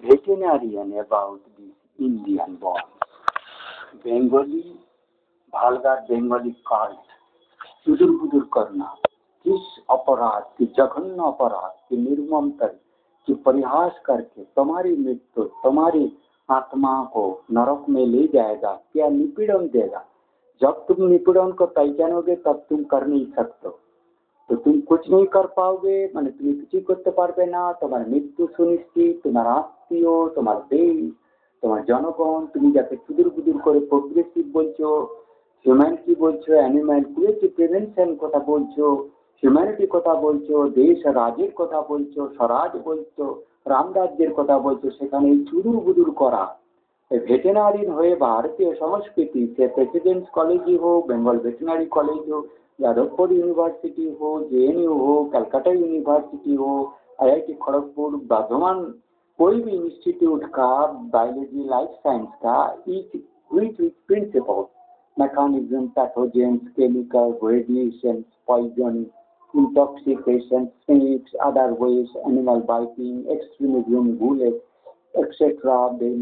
veterinarian about this Indian boy. Bengali, vulgar Bengali cult, चुदुर बुदुर करना, किस अपराध की जघन्य अपराध की निर्मम कर कि परिहास करके तुम्हारी मृत्यु तुम्हारी आत्मा को नरक में ले जाएगा, क्या निपीड़न देगा। जब तुम निपीड़न को पहचानोगे तब तुम कर नहीं सकते, तो तुम कुछ नहीं कर पाओगे, মানে তুমি কিছু করতে পারবে না। তোমার মৃত্যু সুনিশ্চিত, তোমার আত্মীয়, তোমার দেশ, তোমার জনগণ, তুমি যাকে চুদুর বুদুর করে প্রোগ্রেসিভ বলছো, হিউম্যানিটি বলছো, অ্যানিম্যাল ক্রুয়েলটি প্রিভেনশন কথা বলছো, হিউম্যানিটি কথা বলছো, দেশ রাজ্যের কথা বলছো, স্বরাজ বলছো, রামরাজ্যের কথা বলছো, সেখানে এই চুদুর বুদুর করা ভেটেরিনারিয়ান হয়ে ভারতীয় সংস্কৃতি, সে প্রেসিডেন্টস কলেজই হোক, বেঙ্গল ভেটেরিনারি কলেজ হোক, यादवपुर यूनिवर्सिटी हो, जेएनयू हो, कलकत्ता यूनिवर्सिटी हो, आईआईटी खड़गपुर, बर्धमान, कोई भी इंस्टीट्यूट का बायोलॉजी लाइफ साइंस का which principle, mechanism, pathogens, chemical, radiation, poison, intoxication, snakes, other ways, animal biting, extremism, bullets, etc., then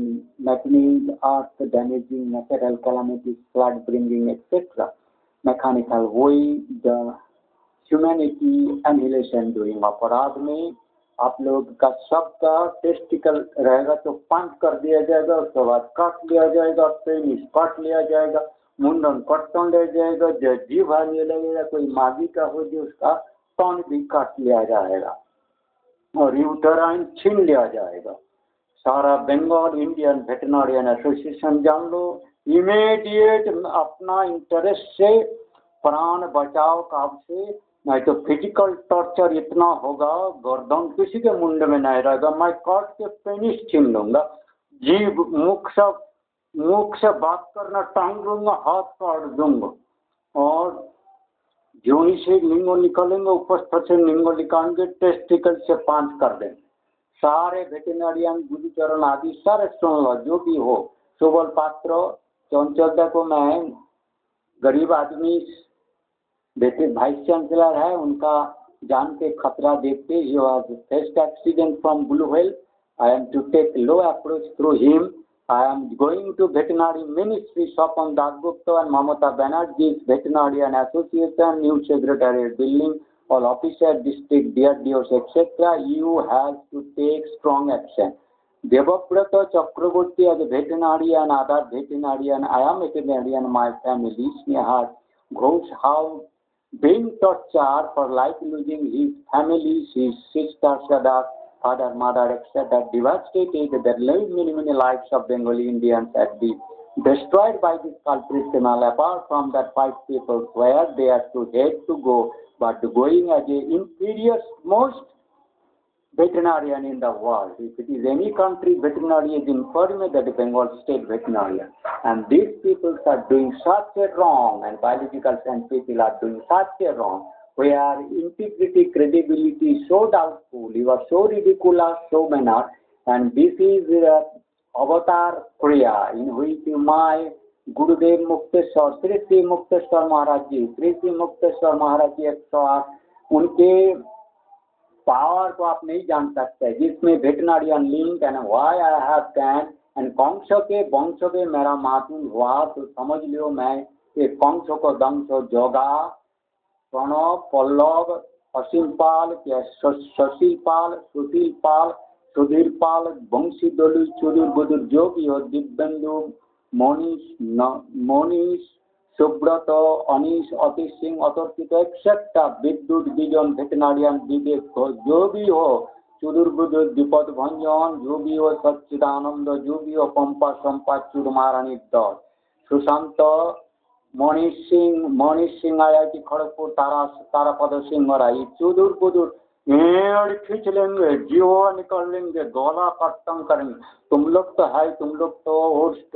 mechanism, earth damaging, natural calamities, flood bringing, etc. Mechanical वही the humanity annihilation doing. अपराध में आप लोग का सबका testicle रहेगा तो पंच कर दिया जाएगा, उसके बाद काट लिया जाएगा, पेनिस काट लिया जाएगा, मुंडन कटन ले जाएगा, जो जीभ आने लगेगा, कोई मागी का हो जो उसका तन भी काट लिया जाएगा और यूटराइन छीन लिया जाएगा। सारा बंगाल इंडियन वेटरनरियन एसोसिएशन जान लो, इमीडिएट अपना इंटरेस्ट से प्राण बचाओ काम से, नहीं तो फिजिकल टॉर्चर इतना होगा, गर्दन किसी के मुंड में नहीं रहेगा, मैं काट के पेनिस छीन लूंगा, जीभ मुख से बात करना टांग लूंगा, हाथ काट दूंगा और जोनी से लिंगो निकालेंगे, ऊपर से लिंगो निकालेंगे, टेस्टिकल से पांच कर देंगे। सारे वेटरनरियन गुरुचरण आदि सारे सुन लो, जो भी हो, सुबल पात्र चौंचौदा को मैं गरीब आदमी बेटे वाइस चांसलर है, उनका जान के खतरा देखते ही faced accident from blue whale, I am to take low approach through him, I am going to veterinary ministry Swapan Dasgupta and Mamata Banerjee's Veterinarian Association, new secretariat building, all officers, district DRDOs, etc. You have to take strong action. Devabrata Chakraborty as a veterinarian, other veterinarian, I am a veterinarian, my family, Sneha Ghosh, how being tortured for life, losing his family, his sister, father, mother, etc. Devastated that many lives of Bengali Indians have been destroyed by this culprit criminal. Apart from that, 5 people where they are to hate to go, but going as a inferior most veterinarian in the world. If it is any country, veterinary is inferior, that is Bengal state veterinarian. And these people are doing such a wrong, and biological science people are doing such a wrong, where integrity, credibility is so doubtful, you are so ridiculous, so manner, and this is Avatar Kriya, in which my Gurudev Mukteswar, Sri Sri Mukteswar Maharaj Ji, Sri Sri Mukteswar Maharaj Ji 108, उनके power को आप नहीं जान सकते, जिसमें veterinarian link and why I have can and कंसों के वंशों के मेरा मातृ हुआ, तो समझ लियो मैं ये कंसों को दंशो जोगा, प्रणव, पल्लव, असीमपाल, शशीपाल, सुशीलपाल, सुधीरपाल, वंशी दोलू, चुदुर बुदुर, जो भी हो, दिव्येंदु, मोनीश, सुब्रत, अनीश, अतीश सिंह, अतर्कित, एक्सेट्रा, विद्युत, बिजन, वेटरनरियन, विवेक, जो भी हो, चुदुर बुदुर, विपद भंजन, जो भी हो, सच्चिदानंद, जो भी हो, पंपा संपा, चुरमारानी दल, सुशांत, मनीष सिंह आईआईटी खड़गपुर, तारापद सिंह राय, चुदुर बुदुर एड़ खींच लेंगे, जीवा निकाल लेंगे, गला कट्टम करेंगे। तुम लोग तो है, तुम लोग तो host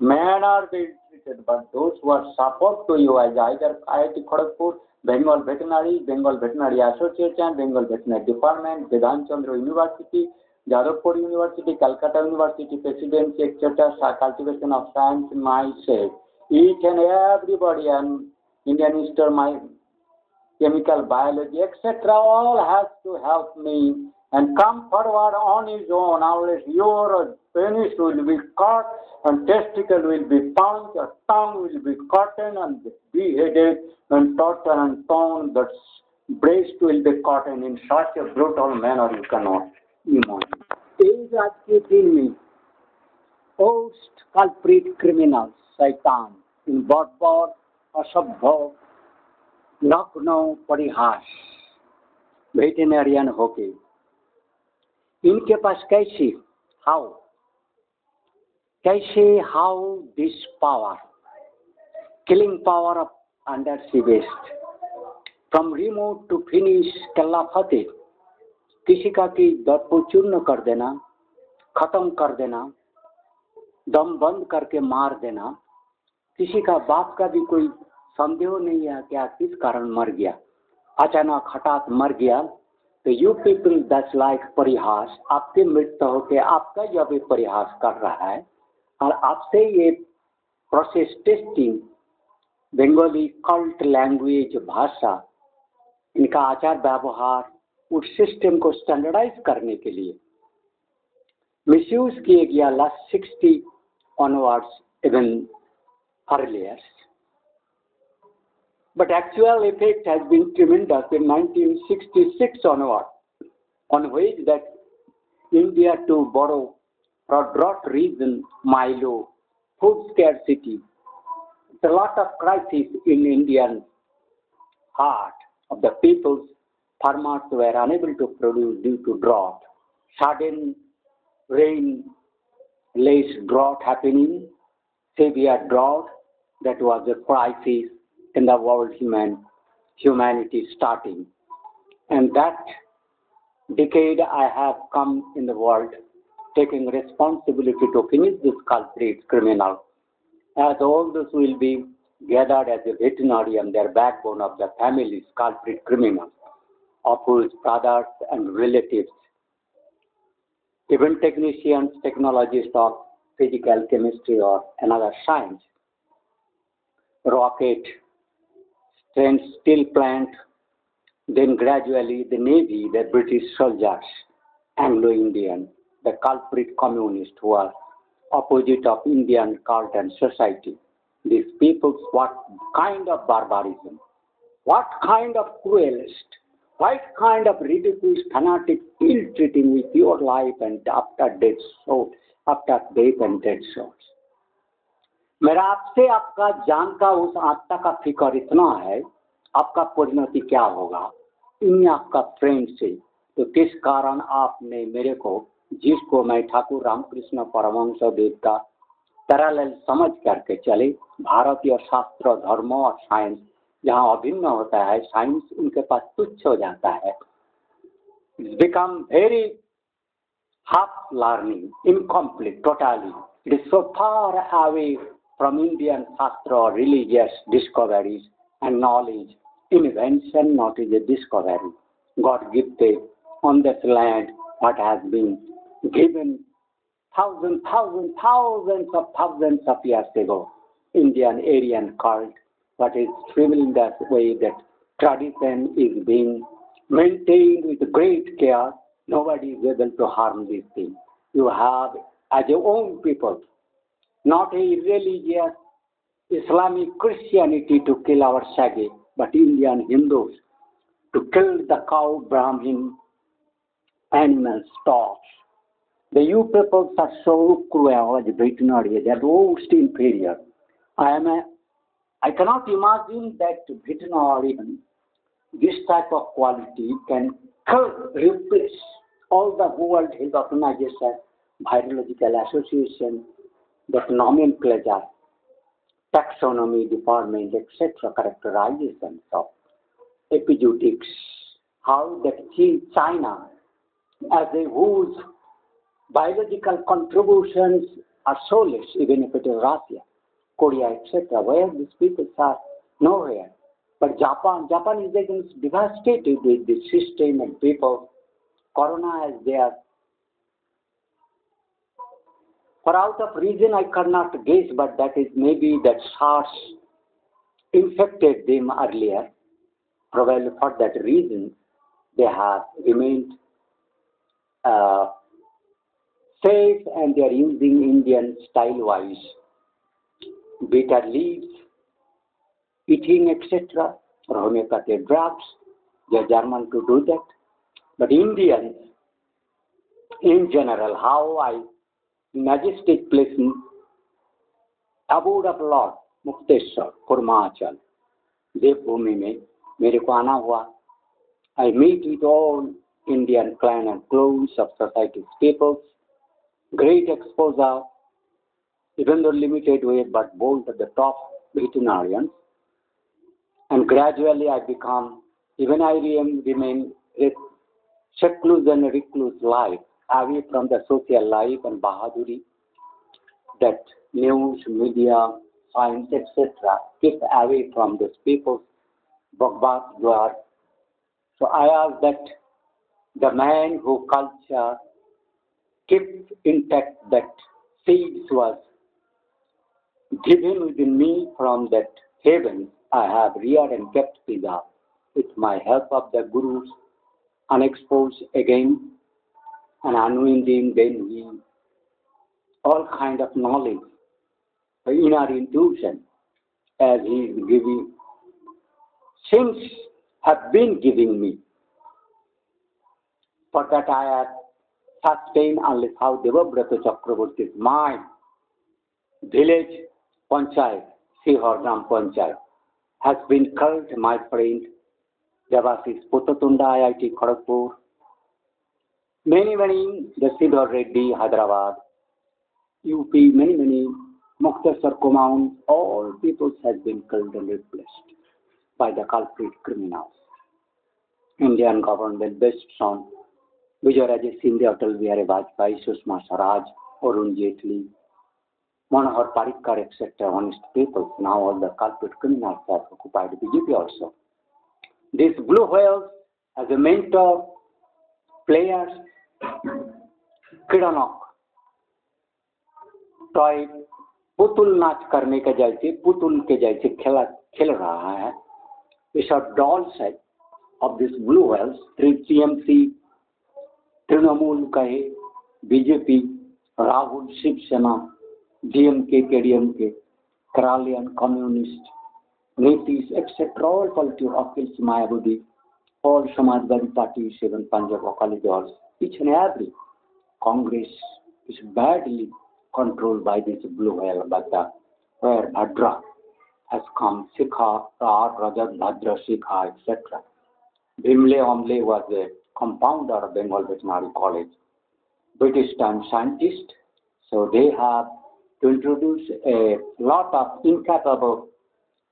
man are being treated, but those who are support to you as either IIT Kharagpur, Bengal Veterinary Association, Bengal Veterinary Department, Vedant Chandra University, Jadavpur University, Calcutta University, Presidency, etc., cultivation of science, myself, each and everybody, and Indian Institute, my chemical biology, etc., all has to help me and come forward on his own, unless your penis will be cut, and testicle will be punched, a tongue will be cut and beheaded, and tortured and torn, that breast will be cut, and in such a brutal manner you cannot imagine. इस आज के दिन में post culprit criminal शैतान इन बर्बर असभ्य नग्न परिहास वेटेरियन होके इनके पास how this power killing power of undersea waste from remote to finish कल्लाफते किसी का की दर्पो चूर्ण कर देना, खत्म कर देना, दम बंद करके मार देना, किसी का बाप का भी कोई संदेह नहीं है क्या किस कारण मर गया, अचानक हठात मर गया, तो यू पीपल दैट्स लाइक परिहास, आपके मृत्यु होके आपका यह भी परिहास कर रहा है और आपसे ये process testing Bengali cult language भाषा इनका आचार व्यवहार उस सिस्टम को स्टैंडर्डाइज करने के लिए मिसयूज किए गया last 60 onwards even earlier. But actual effect has been tremendous in 1966 onward, on which that India to borrow for drought region, Milo, food scarcity, a lot of crisis in Indian heart of the people's farmers were unable to produce due to drought. Sudden rain, less drought happening, severe drought, that was a crisis in the world humanity starting. And that decade I have come in the world taking responsibility to finish this culprit criminal, as all those will be gathered as a veterinarian, their backbone of the family's culprit criminals, of whose brothers and relatives, even technicians, technologists of physical chemistry or another science, rocket, steel plant, then gradually the Navy, the British soldiers, Anglo-Indian, the culprit communists who are opposite of Indian cult and society. These peoples, what kind of barbarism, what kind of cruelest, what kind of ridiculous, fanatic, ill-treating with your life and after death and death souls. मेरा आपसे आपका जान का उस आत्मा का फिक्र इतना है, आपका परिणति क्या होगा इन आपका फ्रेंड से, तो किस कारण आपने मेरे को, जिसको मैं ठाकुर रामकृष्ण परमहंस देव का पैरेलल समझ करके चले, भारतीय शास्त्र, धर्म और साइंस जहाँ अभिन्न होता है, साइंस उनके पास तुच्छ हो जाता है. It's become very half learning, incomplete, totally. It is so far away from Indian Shastra, religious discoveries and knowledge. Invention not is a discovery. God gifted on this land what has been given thousands of years ago. Indian Aryan cult, what is tremendous way that tradition is being maintained with great care. Nobody is able to harm this thing. You have as your own people, not a religious Islamic Christianity to kill our Sage, but Indian Hindus to kill the cow, Brahmin, animal stocks. The you peoples are so cruel as veterinary, they are most inferior. I cannot imagine that veterinarian, this type of quality can replace all the World Health Organization, Virological Association, that nomenclature, taxonomy department, etc. characterizations of epizootics, how that China, as a whose biological contributions are so less, even if it is Russia, Korea, etc., where these people are nowhere. But Japan is against devastated with the system and people. Corona is there. For out of reason I cannot guess, but that is maybe that SARS infected them earlier. Probably for that reason they have remained uh, safe, and they are using Indian style-wise bitter leaves, eating, etc., or homeopathic drugs. They are German to do that. But Indians, in general, how I majestic place abode of Lord Mukteshwar Purvanchal देवभूमि में मेरे को आना हुआ. I meet with all Indian clan and clones of society's peoples. Great exposure, even though limited way, but bold at the top veterinarians. And gradually I become, even I remain a seclusive and recluse life, away from the social life and bahaduri, that news, media, science, etc. keep away from these people's Bhagavad Dwar. So I ask that the man who culture kept intact that seeds was given within me from that heaven, I have reared and kept preserved with my help of the Gurus, unexposed again and unwinding then he all kind of knowledge, inner intuition, as he is giving, since have been giving me. For that I have sustained only how Devabrata Chakravarti's mind, village Panchayat, Sihorgram Panchayat, has been called my friend Devasis Putatunda IIT Kharagpur. Many, the Sridhar Reddy, Hyderabad, UP, many, Muktasar Kumaun, all peoples has been killed and replaced by the culprit criminals. Indian government based on Vijayaraje Sindhi, Atal Bihari Vajpayee, Sushma Swaraj, Arun Jaitley, Manohar Parrikar, etc., honest people. Now all the culprit criminals have occupied BJP also. These blue whales as a mentor, players, किड़नक toy पुतुल नाच करने के जैसे पुतुल के जैसे खेल रहा है. इस डॉल्स है of this blue whales, TMC, Trinamool कहे, BJP, Rahul, Shiv Sena, DMK, KDMK, करालियन, communist, Nitish, etc., all political officials, Mayabudi, all Samajwadi Party, 7 Punjab Akali Dals, each and every Congress is badly controlled by this blue whale, but where Bhadra has come, Sikha, Rajat Bhadra, Sikha, etc. Bimle Omle was a compounder of Bengal Veterinary College, British time scientist, so they have to introduce a lot of incapable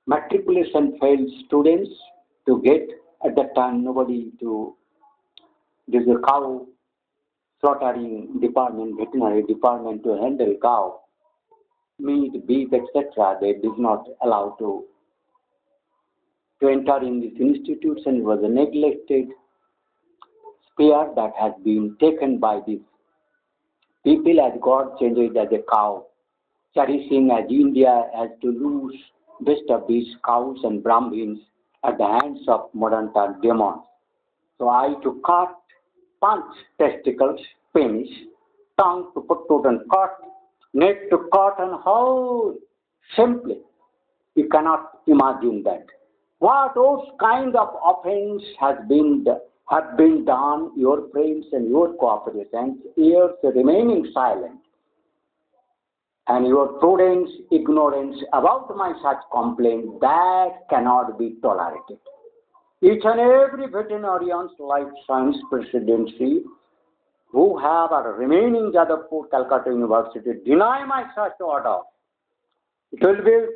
matriculation failed students to get, at that time nobody to, there's a cow slaughtering department, veterinary department to handle cow, meat, beef, etc. They did not allow to enter in these institutes, and it was a neglected sphere that has been taken by these people as God changed as a cow, cherishing as India has to lose best of these cows and Brahmins at the hands of modern time demons. So I to cut, punch testicles, penis, tongue to put to and cut, neck to cut and hold. Simply, you cannot imagine that. What those kind of offense have been done, your friends and your cooperators, years remaining silent, and your prudence, ignorance about my such complaint, that cannot be tolerated. Each and every veterinarian's life science presidency who have a remaining Jadavpur, Calcutta University, deny my such order. It will be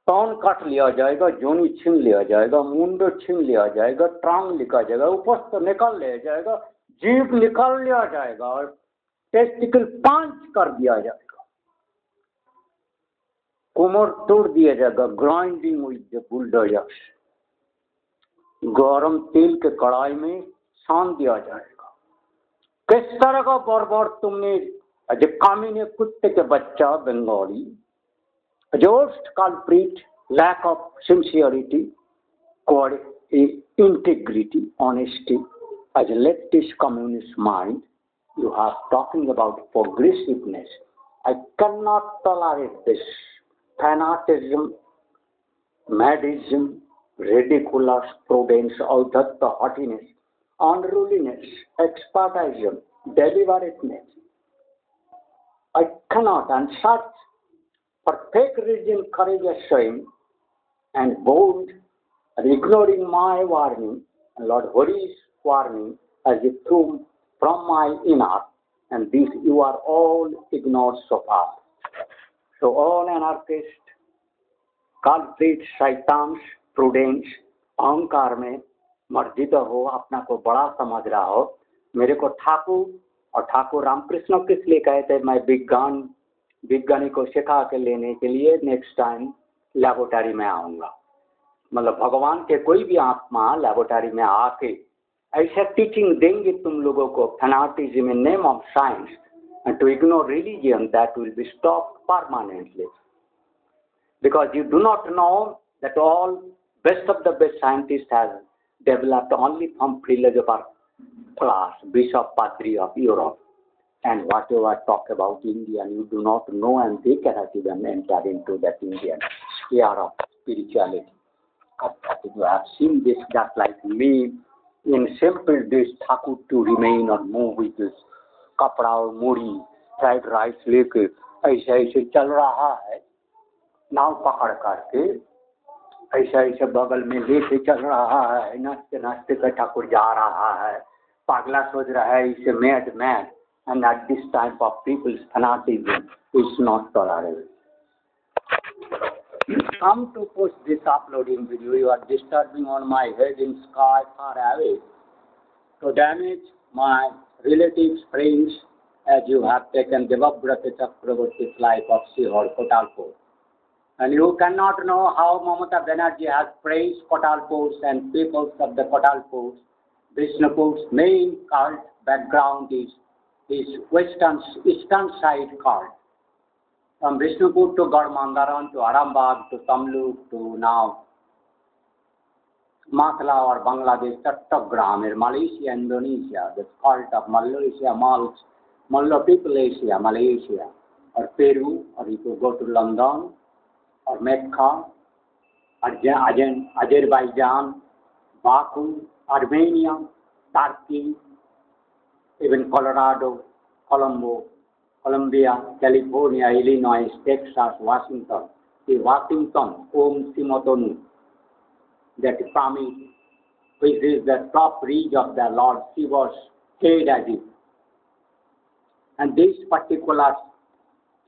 कान काट लिया जाएगा, जोनी छीन लिया जाएगा, मुंडो छीन लिया जाएगा, टांग लिखा जाएगा, उपस्थ निकाल लिया जाएगा, जीभ निकाल लिया जाएगा और टेस्टिकल पांच कर दिया जाएगा, कोमर तोड़ दिया जाएगा, ग्राइंडिंग विद द बुलडोजर्स, गरम तेल के कढ़ाई में सान दिया जाएगा. किस तरह का बर्बर तुमने कामीने कुत्ते के बच्चा Bengali, worst culprit, lack of sincerity, integrity, honesty, as a leftist communist mind, You are talking about progressiveness. I cannot tolerate this fanatism, madism, ridiculous prudence, audatta, haughtiness, unruliness, expertism, deliberateness. I cannot, and such perfect reason, courageous showing, and bold, and ignoring my warning, and Lord Hori's warning, as it threw from my inner, and this you are all ignored so far. So all anarchists, culprits, शैतान, prudence, अहंकार में मर्जित हो, अपना को बड़ा समझ रहा हो, मेरे को ठाकुर और ठाकुर रामकृष्ण किस लिए कहते, मैं विज्ञानी को सिखा के लेने के लिए नेक्स्ट टाइम लेबोरेटरी में आऊँगा। मतलब भगवान के कोई भी आत्मा लेबोरेटरी में आके ऐसा टीचिंग देंगे तुम लोगों को, fanaticism in name of science and to ignore religion, that will be stopped permanently. Because you do not know that all best of the best scientists have developed only from philosopher class, Bishop Padri of Europe. And whatever talk about Indian, you do not know, and they cannot even enter into that Indian sphere of spirituality. You have seen this, just like me, in simple days, Thakur to remain or move with this कपड़ा और मूड़ी fried rice लेके ऐसे ऐसे चल रहा है, नाव पकड़ करके ऐसे ऐसे बगल में लेके चल रहा है, नाचते नाचते का ठाकुर जा रहा है, पागला सोच रहा है, इसे mad mad, and at this type of people's fanatism is not tolerable. Come to post this uploading video, you are disturbing on my head in sky far away to damage my relatives, friends, as you have taken Devabrata Chakravarti's life of Sihor Kotalpur. And you cannot know how Mamata Banerjee has praised Kotalpurs and peoples of the Kotalpurs. Vishnupur's main cult background is eastern side cult. From Vishnupur to Garmandaran to Arambagh to Tamluk to now Mathla or Bangladesh, Chattogram, Malaysia, Indonesia, the cult of Malaysia, Mallo people Asia, Malaysia, or Peru, or you could go to London, or Mecca, Azerbaijan, Baku, Armenia, Turkey, even Colorado, Colombo, Columbia, California, Illinois, Texas, Washington, Om Simotonu, that pyramid, which is the top ridge of the Lord Shiva's head as it. And this particular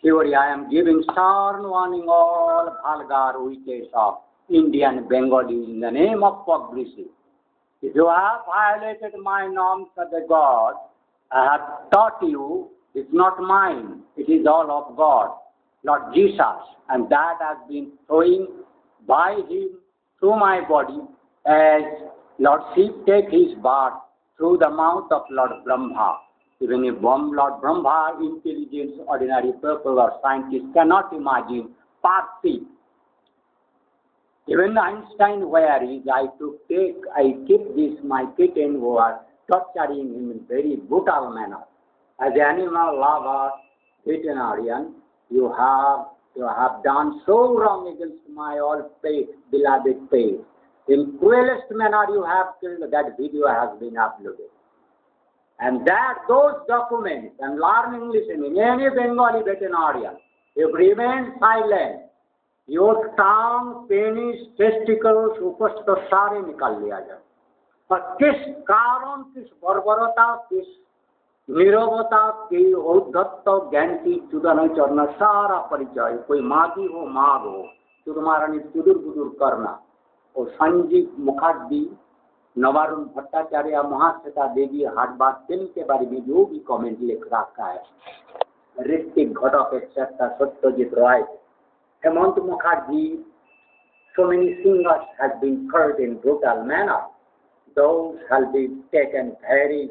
theory I am giving stern warning all vulgar witches of Indian Bengali in the name of progressive. If you have violated my norms as a God, I have taught you, it's not mine, it is all of God, Lord Jesus, and that has been flowing by him through my body as Lord Shiv take his birth through the mouth of Lord Brahma. Even if Lord Brahma, intelligence, ordinary people or scientists cannot imagine, perceive. Even Einstein, where is, I keep this, my kitten who are torturing him in very brutal manner. As animal lover, veterinarian, you have done so wrong against my all faith, beloved faith. In cruelest manner you have killed. That video has been uploaded. And that those documents and learning listening, any Bengali veterinarian, if remain silent, your tongue, penis, testicles, उपस्थ सारे निकाल लिया जाए। पर किस कारण, किस बर्बरता, किस नीरवता की औद्धत्य ज्ञान की चुदन चरना सारा परिचय, कोई मागी हो माग हो, चुरमारानी चुदुर बुदुर करना, और संजीव मुखर्जी, नवारुण भट्टाचार्य, महाश्वेता देवी, हाटबाग फिल्म के बारे में जो भी कमेंट लिख रखा है, ऋतिक घटक etcetera, Satyajit Rai, Hemant Mukherjee, so many singers have been killed in brutal manner. Those have been taken very,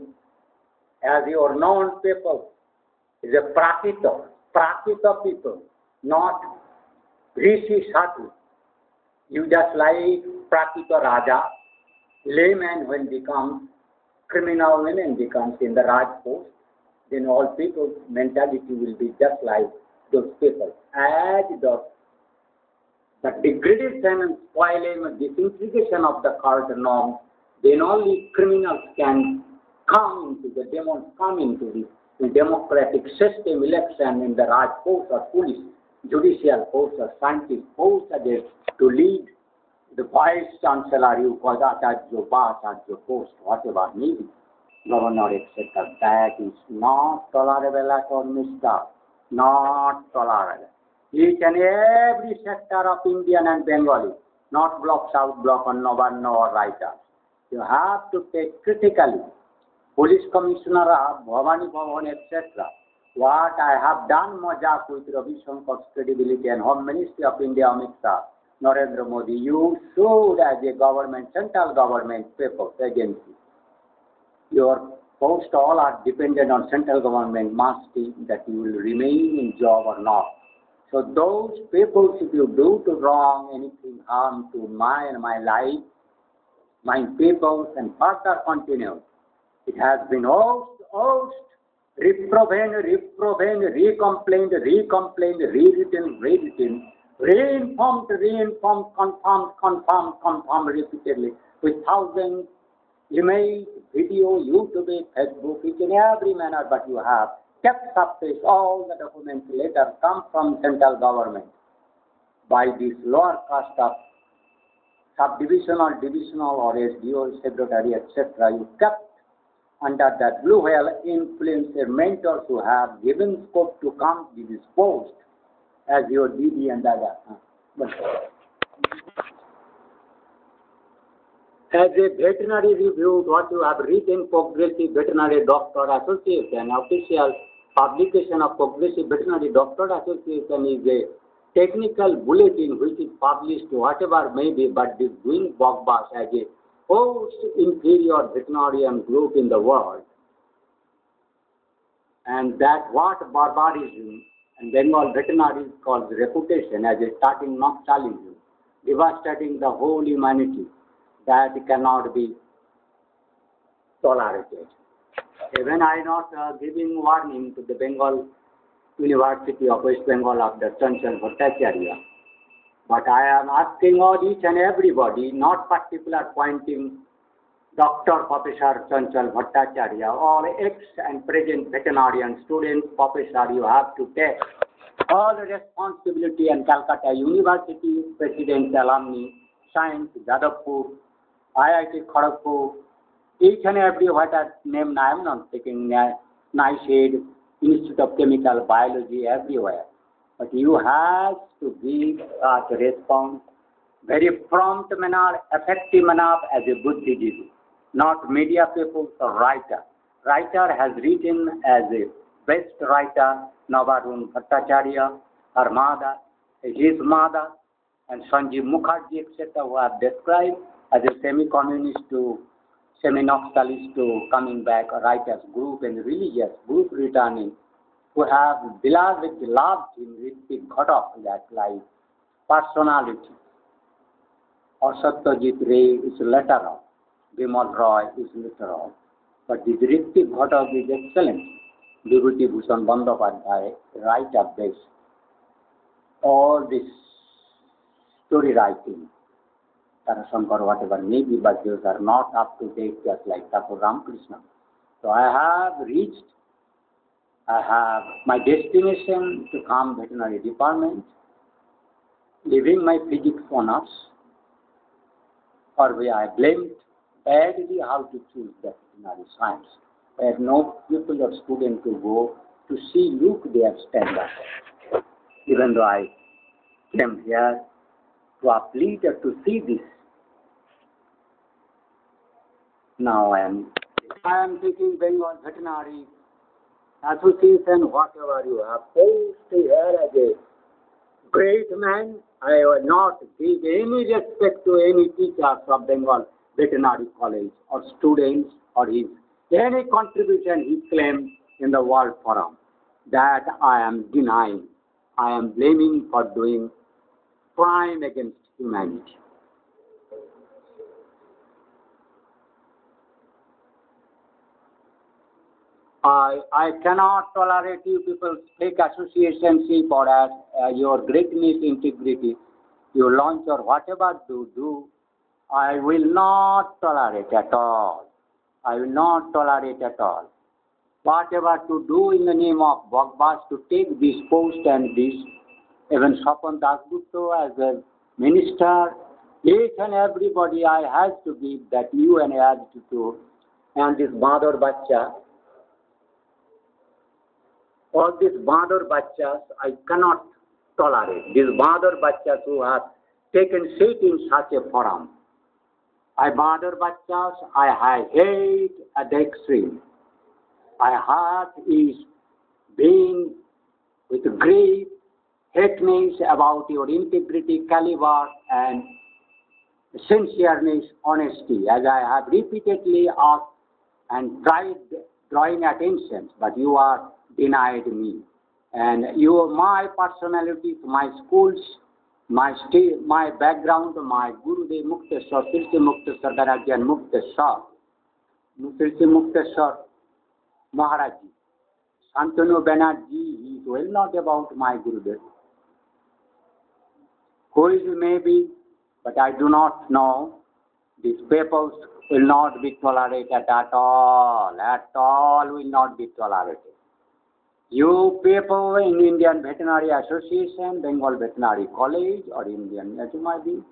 as your known people, is a Prakita people, not Rishi Sadhu. You just like Prakita Raja, layman when becomes criminal women becomes in the Raj post, then all people's mentality will be just like those people. As the degradation and spoiling and disintegration of the cult norms, then only criminals can come into the demons come into the democratic system election in the Raj force or police, judicial force or scientist force are there to lead the vice chancellor, you call that as your boss, as your post, whatever may be, governor, etc. That is not tolerable at all, mister. Not tolerable. Each and every sector of Indian and Bengali, not block, south block, or Navarno or writers. You have to take critically. Police Commissioner, Bhavani Bhavan, etc. What I have done, Majak with Ravi Shankar's credibility and Home Ministry of India, Amit Shah, Narendra Modi, you should, as a government, central government paper agency, your post all are dependent on central government must be that you will remain in job or not. So those people, if you do to wrong anything harm to my life, my people, and further continue, it has been reproven, recomplained, rewritten, reinformed, confirmed repeatedly with thousands emails, video, YouTube, Facebook, each and every manner, but you have kept surface all the documents later come from central government by this lower caste of subdivisional, divisional or SDO, secretary, etc. You kept under that blue whale influencer mentors who have given scope to come to this post as your DD and Dada. But as a veterinary review, what you have written, Progressive Veterinary Doctor Association, official publication of Progressive Veterinary Doctor Association is a technical bulletin which is published whatever may be, but is doing bogbash as a most inferior veterinarian group in the world. And that what barbarism and Bengal veterinary calls reputation as a starting nocturnalism, devastating the whole humanity, that cannot be tolerated. Even I not giving warning to the Bengal University of West Bengal of the Chanchal Bhattacharya, but I am asking all each and everybody, not particular pointing Dr. Professor Chanchal Bhattacharya or ex and present veterinarian students, professor, you have to take all the responsibility, and Calcutta University, President, alumni, Science, Jadavpur, IIT Kharagpur, each and every what I name I am not taking, NICEAD, Institute of Chemical Biology, everywhere. But you have to give a response, very prompt manner, effective manner as a buddhijeevi, not media people or writer. Writer has written as a best writer, Navarun Bhattacharya, her mother, his mother, and Sanjeev Mukherjee, etc., who have described as a semi-communist to semi-nocturnalist to coming back, a writers group and religious group returning, who have beloved, loved him, Ritik Ghatak, that like personality. Or Satyajit Ray is later on, Bimal Roy is later on. But this Ritik Ghatak is excellent. Vibhuti Bhushan Bandyopadhyay, writer base. All this story writing, Tarashankar, whatever may be, but those are not up to date just like Thakur Ramakrishna. So I have reached, I have my destination to come veterinary department, leaving my physics honors, for where I blamed badly how to choose the veterinary science. I had no pupil or student to go to see, look their standard. Even though I came here to a pleader to see this. Now I am taking Bengal Veterinary Association, whatever you have posted here as a great man. I will not give any respect to any teachers of Bengal Veterinary College or students or his any contribution he claimed in the World Forum. That I am denying. I am blaming for doing crime against humanity. I cannot tolerate you people fake associationship or as your greatness, integrity, you launch or whatever to do. I will not tolerate at all. I will not tolerate at all. Whatever to do in the name of Bhagwas to take this post and this, even Swapan Dasgupta as a minister, each and everybody I have to give that you and I have to do. And this Badar Bacha, all these Badar Bachas I cannot tolerate. These Badar Bachas who have taken seat in such a forum. I Badar Bachas I hate at the extreme. My heart is being with great hateness about your integrity, caliber, and sincereness, honesty, as I have repeatedly asked and tried drawing attention, but you are denied me. And my personality, my schools, my background, my Gurudev Mukteswar, Sirsi Mukteswar, Dharajyan Mukteswar, Sirsi Mukteswar Maharaj Ji, Shantanu Banerjee, he is well not about my Gurudev. Who is maybe, but I do not know. These papers will not be tolerated at all will not be tolerated. You people in Indian Veterinary Association, Bengal Veterinary College or Indian Maybe,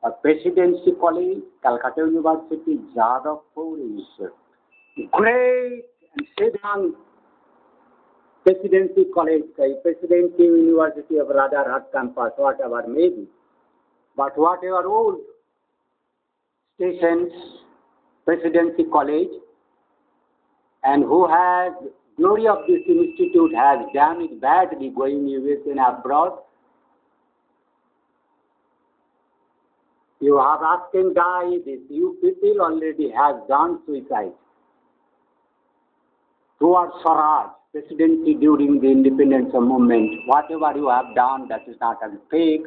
or Presidency College, Calcutta University, Jadavpur is great and Siddhang Presidency College, Presidency University of Radharhat campus, whatever may be. But whatever old stations, Presidency College, and who has glory of this institute has damaged badly going US and abroad. You have asked and died, you people already have done suicide. Towards Swaraj, presidency during the independence movement, whatever you have done, that is not a fake.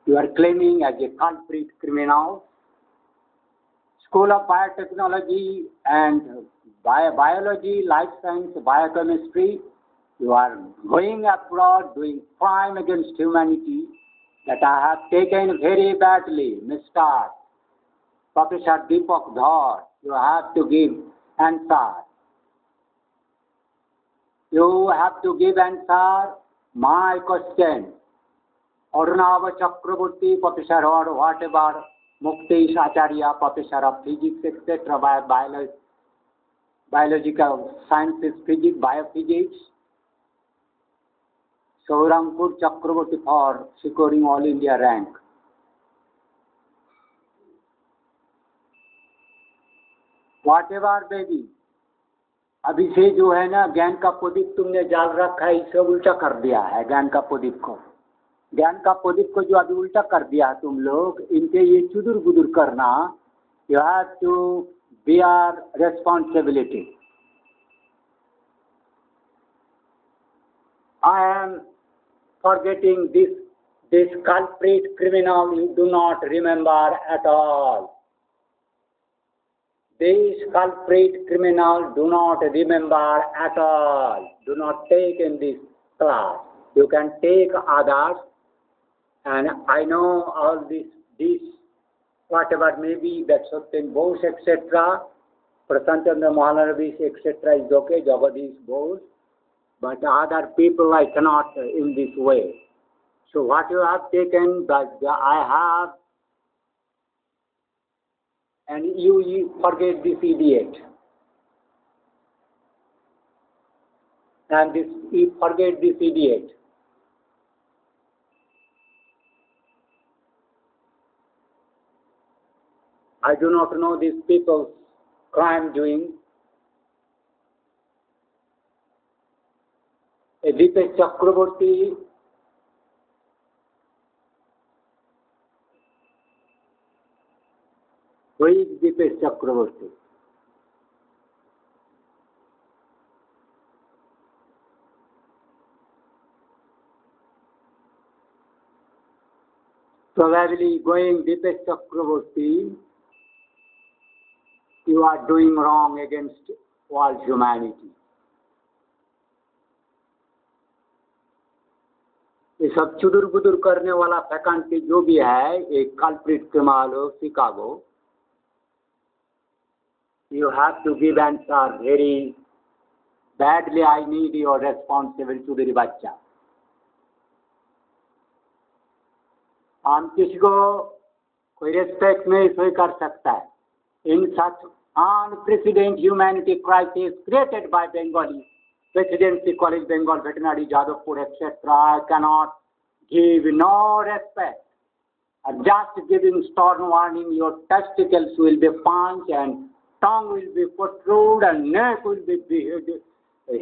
You are claiming as a culprit criminal. School of Biotechnology and Biology, Life Science, Biochemistry, you are going abroad doing crime against humanity that I have taken very badly, Mr. Professor Deepak Dhar. You have to give answer. You have to give answer my question. Arunava Chakraborty, Professor or whatever, Muktesh Acharya, Professor of Physics, etc., Biological Sciences, Physics, Biophysics. Saurangpur Chakraborty for securing All India rank. Whatever baby. अभी से जो है ना ज्ञान का प्रदीप तुमने जाल रखा है इसे उल्टा कर दिया है ज्ञान का प्रदीप को जो अभी उल्टा कर दिया है तुम लोग इनके ये चुदुर बुदुर करना you have to bear responsibility. I am forgetting this culprit criminal you do not remember at all. This culprit criminal do not remember at all. Do not take in this class. You can take others, and I know all this whatever may be, that Satyam Bose, etc., Prashant Chandra Mahalanavis, etc., is okay, Jagadish Bose, but other people I cannot in this way. So what you have taken, that I have, and you forget this idiot. And you forget this idiot. I do not know these people's crime doing. A Deepesh Chakraborty, who is Deepesh Chakraborty? Probably going Deepesh Chakraborty, you are doing wrong against all humanity. ये सब चुदुर बुदुर करने वाला faculty जो भी है, एक culprit criminal Chicago, you have to give answer very badly. I need your responsible चुदुरी बच्चा. हम किसी को कोई रेस्पेक्ट नहीं सोई कर सकता है. In such unprecedented humanity crisis created by Bengali Presidency College, Bengal, Veterinary, Jadavpur, etc., I cannot give no respect. Just giving stern warning, your testicles will be punched and tongue will be protruded and neck will be beheaded,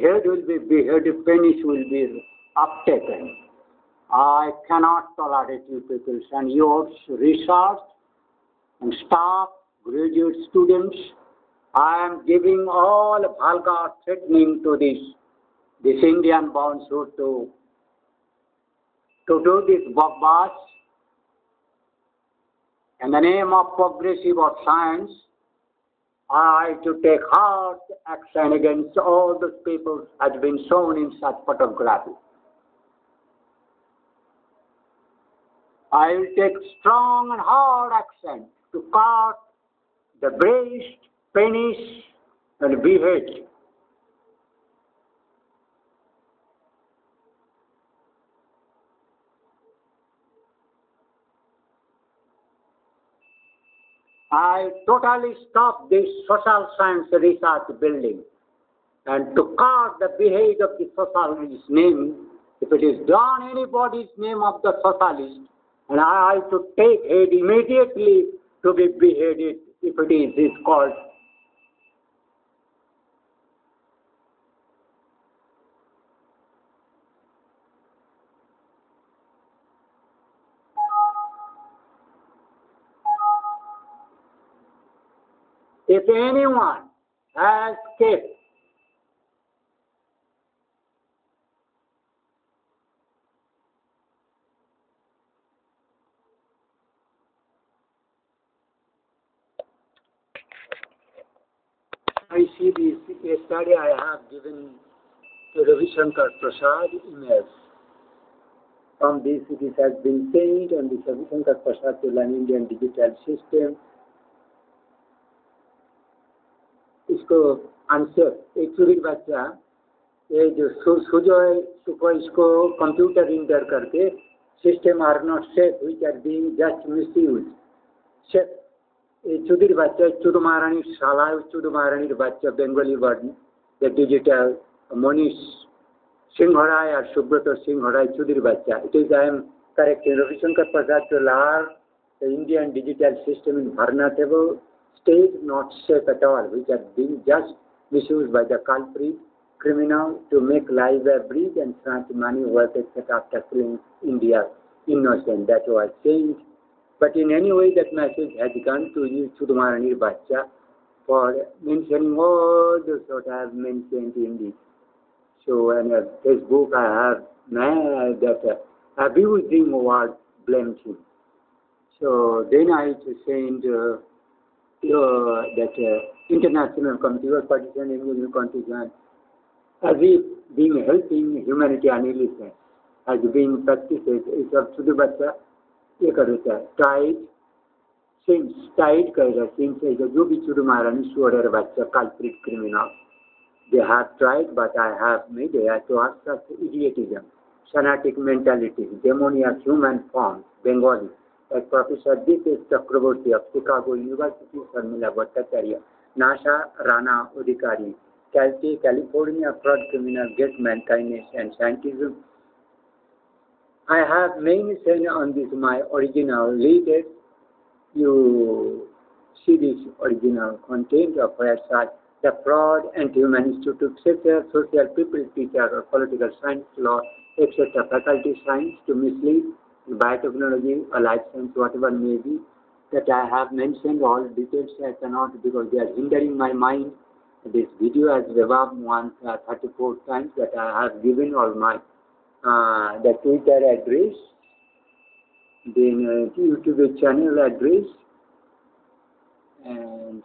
head will be beheaded, penis will be uptaken. I cannot tolerate you people and your research and staff, graduate students. I am giving all vulgar threatening to this Indian born suit to do this bugbash in the name of progressive of science. I to take hard action against all those people has been shown in such photography. I will take strong and hard action to cut the breast, penis, and behead. I totally stop this social science research building and to cut the behead of the socialist name, if it is done anybody's name of the socialist, and I have to take head immediately to be beheaded if it is called. If anyone has kept I see this yesterday I have given to Ravi Shankar Prasad emails. From this it has been said on the Ravi Shankar Prasad to learn Indian digital system. इसको answer एक चुरी बच्चा ये जो सुजय सुको इसको computer enter करके system are not safe which are being just misuse safe ये चुदिर बच्चा चुदमारानी शाला चुदमारानी बच्चा Bengali word the digital Manish Sinharay और सुब्रत सिंहराय चुदिर बच्चा it is I am correct Ravi Shankar Prasad to learn the Indian digital system in vulnerable state not safe at all, which are being just misused by the culprit criminal to make life a bridge and snatch money, wealth, etc. after killing India innocent. That was changed. But in any way, that message has gone to you, Chudumarani Bacha, for mentioning all those what I have mentioned in this. So, in Facebook, I have that abusing word blamed him. So, then I sent that international computer partition and contingent as if being helping humanity annihilation as being practiced is up to the bacha ये करता है tight since tight करेगा since है जो भी चुरू मारानी शोर बच्चा culprit criminal they have tried but I have made it to us such idiotism fanatic mentality demoniac human form Bengali like Professor D.K. Chakraborty of Chicago University, Sharmila Bhattacharya, NASA, Rana Udhikari, California fraud criminal, get mankindness and scientism. I have mentioned on this my original leaders. You see this original content of website, the fraud, anti-human institute, etc., social people, teacher, or political science, law, etc., faculty science to mislead biotechnology, or life science, whatever may be, that I have mentioned all details I cannot because they are hindering my mind. This video has revamped 34 times that I have given all my the Twitter address, then YouTube channel address, and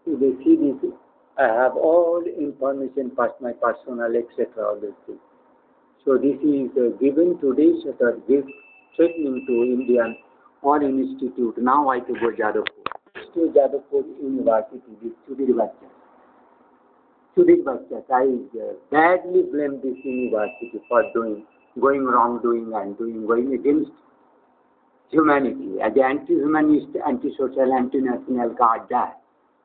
they see this. I have all information past my personal, etc. All these things. So this is given today shutter gift threatening to Indian Foreign Institute. Now I to go Jadavpur. To Jadavpur University, this Sudhir Bachchan. Sudhir Bachchan, I badly blame this university for going wrongdoing and going against humanity. As the anti-humanist, anti-social, anti-national guard that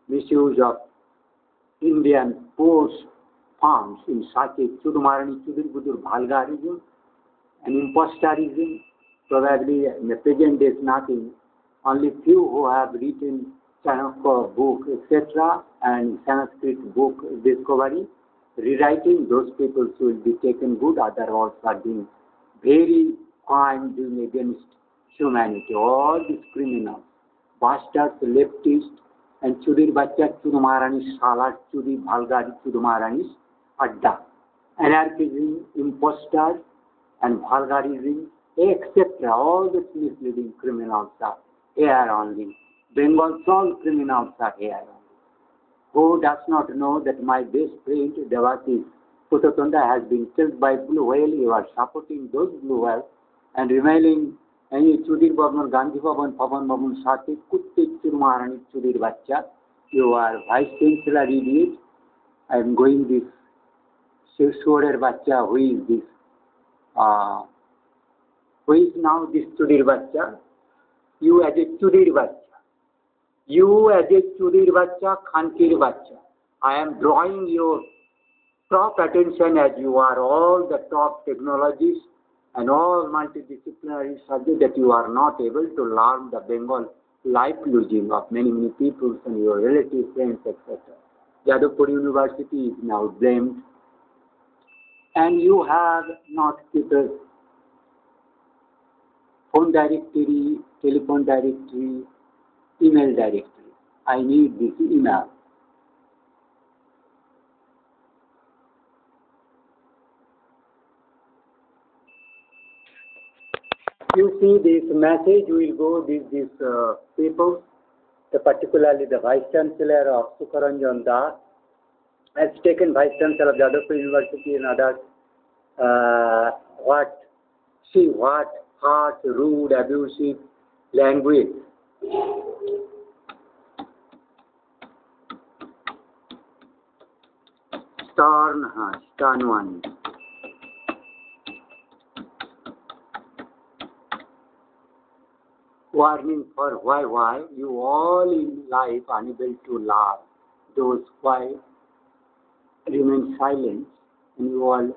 misuse of Indian force farms in such a Chudumarani, Chudur-Budur, Bhalgarism and impostorism. Probably in the present days nothing. Only few who have written Chanakya book, etc. and Sanskrit book discovery, rewriting, those people will be taken good, otherwise are doing very crime doing against humanity. All these criminals, bastards, leftists, and Sudhir Bachchan, Chudumarani, Salar, Chudi, Bhalgari, Chudumarani, Adda. Anarchism, imposters, and Bhalgarism, etc. All the misleading criminals are here only. Bengal's all criminals are here only. Who does not know that my best friend Devaki Puttatonda has been killed by blue whale? You are supporting those blue whales and remaining any Sudhir Bhavan, Gandhi Bhavan, Pavan Bhavan, Sati, Kutte Chudumarani, Sudhir Bachchan. You are Vice Chancellor idiot. I am going this Sudhir Bachchan. Who is this? Who is now this Sudhir Bachchan? You as a Sudhir Bachchan. You as a Sudhir Bachchan, Khankir Bachchan. I am drawing your top attention as you are all the top technologies and all multidisciplinary subjects that you are not able to learn the Bengal life losing of many people and your relatives, friends, etc. Jadavpur University is now blamed, and you have not kept a phone directory, telephone directory, email directory. I need this email. You see this message will go these people, particularly the Vice Chancellor of Sukharanjan Das has taken Vice Chancellor of Jadavpur University and others. What harsh, rude, abusive language. Stern one. Warning for why you all in life unable to laugh. Those why remain silent, and you all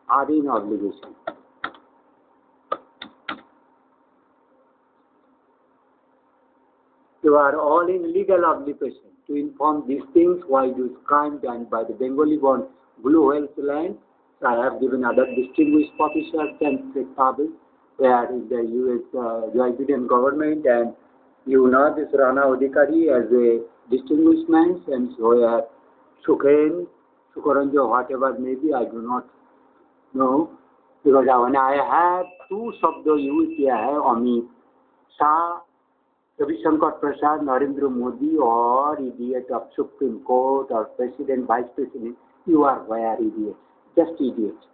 are in obligation. You are all in legal obligation to inform these things why those crimes done by the Bengali-born Blue Whales land. I have given other distinguished officers and service where in the U.S. Joe Biden government, and you know this Rana Adhikari as a distinguished man, and so Sukhen, Sukharanjo, whatever maybe, I do not know, because when I have two Shabdo used here, Amit Shah, Ravi Shankar Prasad, Narendra Modi, or idiot of Supreme Court or President, Vice President, you are where idiots, just idiots.